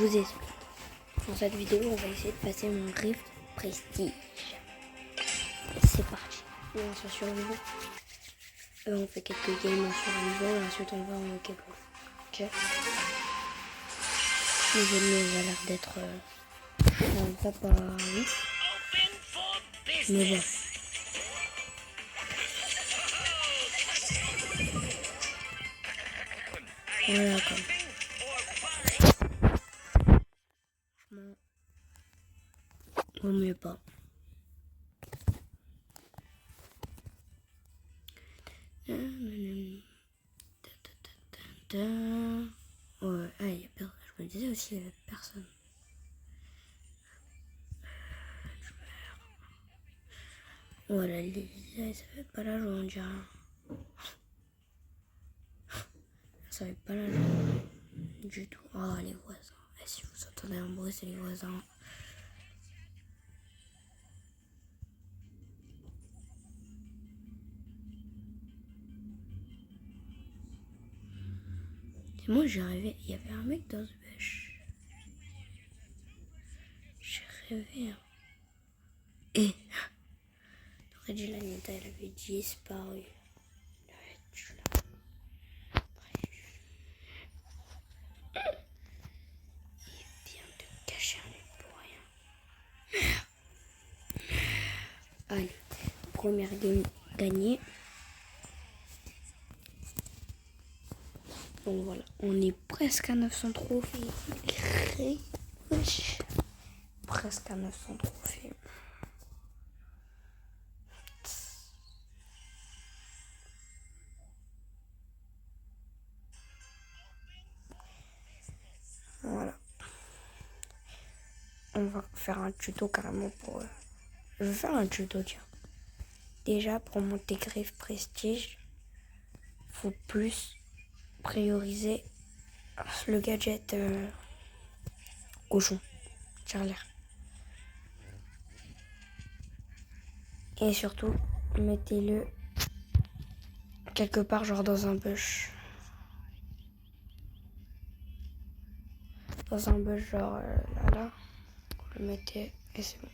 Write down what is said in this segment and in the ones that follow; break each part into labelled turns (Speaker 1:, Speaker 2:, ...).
Speaker 1: vous explique. Dans cette vidéo, on va essayer de passer mon Rift Prestige. C'est parti. On lance en survivant. On fait quelques games en survivant et ensuite on va en hockey-ball. Ok. Les ennemis a l'air d'être pas ouf. Mais bon. Voilà comme. Franchement, vaut mieux pas. Ouais, ah, y a personne. Je me disais aussi, il y avait personne. Voilà, Lisa, ça fait pas la joie, on dirait. Ça fait pas la joie du tout. Oh, les voisins. Et si vous entendez un bruit, c'est les voisins. C'est moi, j'ai rêvé. Il y avait un mec dans ce bêche. J'ai rêvé. Hein. Et Reggie Lanita, elle avait disparu. Il vient de cacher un nez pour rien. Allez, première game gagnée. Donc voilà, on est presque à 900 trophées. Presque à 900 trophées. Voilà. On va faire un tuto carrément pour... Je vais faire un tuto, tiens. Déjà, pour monter Rift Prestige, faut plus prioriser le gadget cochon. Tire l'air. Et surtout, mettez-le quelque part, genre dans un bush. Dans un bush, genre là. Vous le mettez et c'est bon.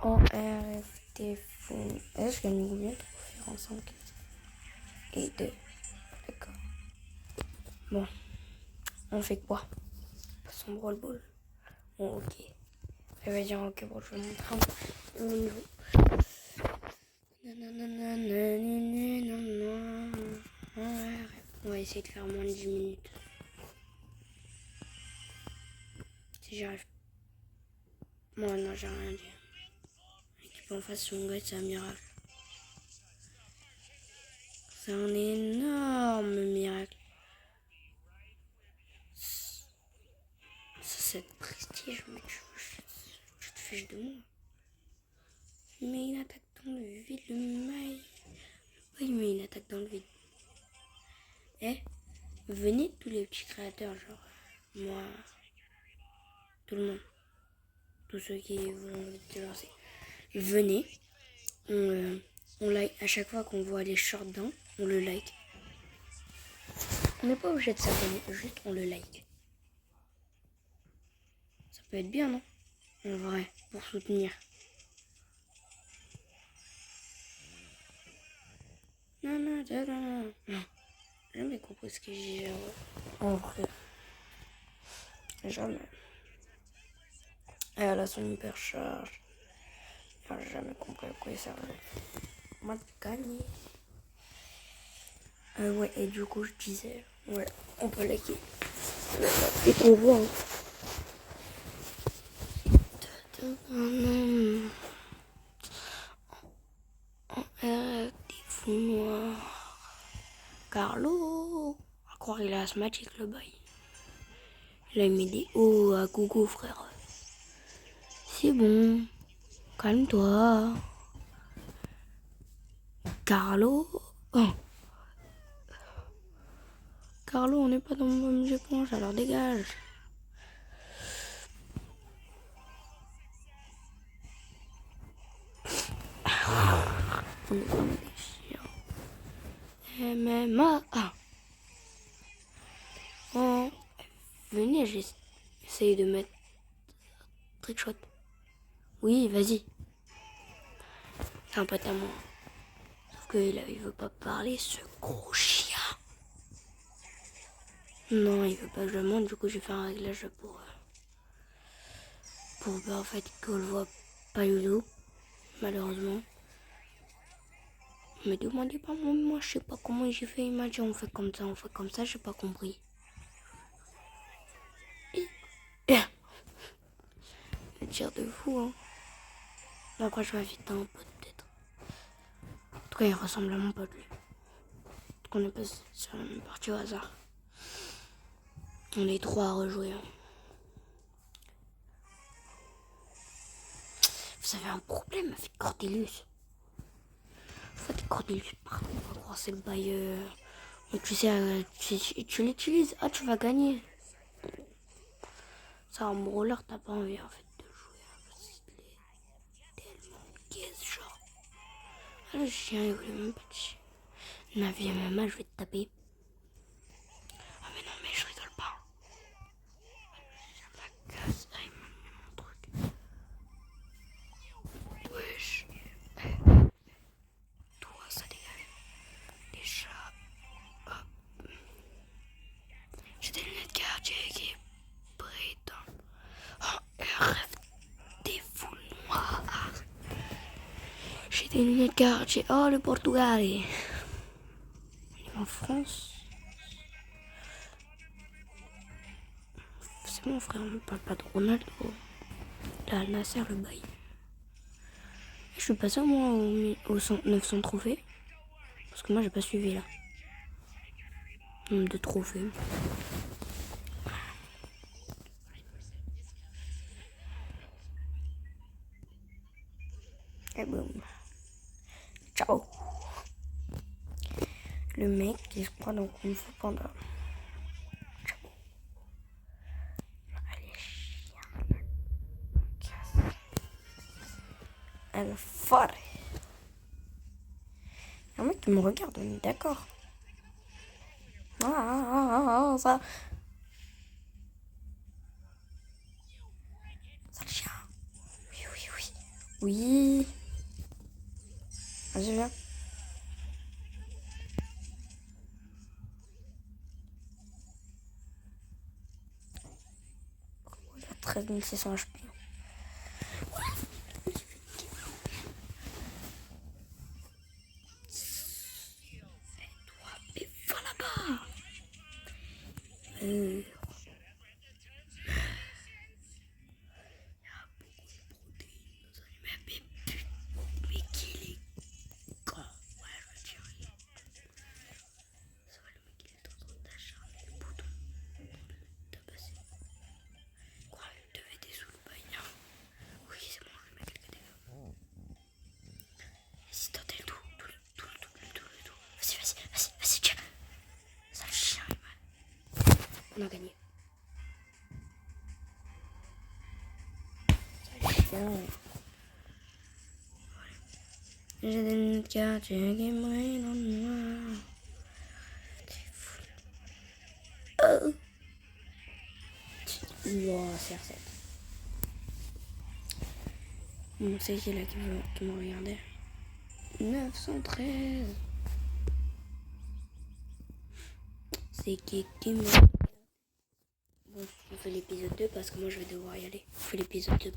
Speaker 1: En RFT Fun. Est-ce que je gagne combien de trophées en 5 et 2? D'accord. Bon. On fait quoi? Passons Brawl Ball. Bon, ok. Elle va dire ok, bon, je vais montrer un peu mon niveau. On va essayer de faire moins de 10 minutes. Si j'y arrive. Moi, non, j'ai rien dit. L'équipe en face, son gars, c'est un miracle. C'est un énorme miracle. C'est prestige, mais je te fiche de moi. Il met une attaque dans le vide, le mail. Pourquoi il met une attaque dans le vide? Eh, venez tous les petits créateurs, genre moi, tout le monde, tous ceux qui vont te lancer. Venez, on like à chaque fois qu'on voit les shortdowns, on le like. On n'est pas obligé de s'abonner, juste on le like. Ça peut être bien, non? En vrai, pour soutenir. Non. J'ai jamais compris ce que j'ai en vrai. Jamais. Et elle a son hyper charge. J'ai jamais compris à quoi il servait. Moi, j'ai gagné. Ouais, et du coup, je disais, ouais, on peut liker. Et on voit. En RF, des fous noirs. Carlo. À croire qu'il est asthmatique, le bail. Il a mis des hauts à gogo, frère. C'est bon. Calme-toi. Carlo. Oh. Carlo, on n'est pas dans le même éponge, alors dégage. On est comme des chiens. MMA. Ah. Oh. Venez, j'essaye de mettre trickshot. Oui, vas-y. C'est un pote à moi. Sauf qu'il veut pas parler, ce gros chien. Non, il veut pas que je le montre, du coup j'ai fait un réglage pour en fait qu'on le voit pas du tout, malheureusement. Me demandez pas moi je sais pas comment j'ai fait, il m'a dit on fait comme ça, j'ai pas compris. Le tir de fou, hein. Bon, après je vais inviter un pote peut-être. En tout cas il ressemble à mon pote lui. Donc on est passé sur la même partie au hasard. On est 3 à rejouer. Hein. Vous avez un problème avec Cordelius. En fait, Cordelius, pardon, on va croire c'est le bailleur. Mais tu sais, tu l'utilises, ah tu vas gagner. Ça en brawler, t'as pas envie en fait de jouer. Parce qu'il est tellement gaze, genre. Ah, le chien, il voulait même pas de chien. Ma vie MMA, je vais te taper. Ah mais non, mais je rigole pas. J'aime la casse. Ah, il m'a mis mon truc. Wesh. Toi, ça dégage. Déjà. Hop. J'ai des lunettes cardiaques et bretons. Oh, un rêve des foules noires. J'ai des lunettes cardiaques. Oh, le Portugal. En France. C'est mon frère, on ne parle pas de Ronaldo. Là, Nasser, le bail. Je suis passé moi au 900 trophées. Parce que moi, j'ai pas suivi là. Nombre de trophées. Et boum. Ciao. Le mec qui se croit dans Kung Fu Panda. Ciao. Allez, chien. Casse. Elle est forte. Un mec qui me regarde, on est d'accord. Ça. Ça le chien. Oui. Oui. Vas-y, viens. Il a 13 600 HP. Mais va là-bas. Mais qu'il est con. Ouais, je veux dire. Ça va, le mec, il est en train d'acharner le bouton. T'as passé. Quoi, il devait des sous le bail. Oui, c'est bon, je mets quelques dégâts. Et si tentez le tout. Vas-y, tiens. Ça le chien, on a gagné. Ça le chien. J'ai des lunettes quartier qui brillent dans le noir. T'es fou. Oh. Wow, CR7. Bon, c'est qui là qui me regardait? 913. C'est qui me regarde? Bon, on fait l'épisode 2 parce que moi je vais devoir y aller. On fait l'épisode 2.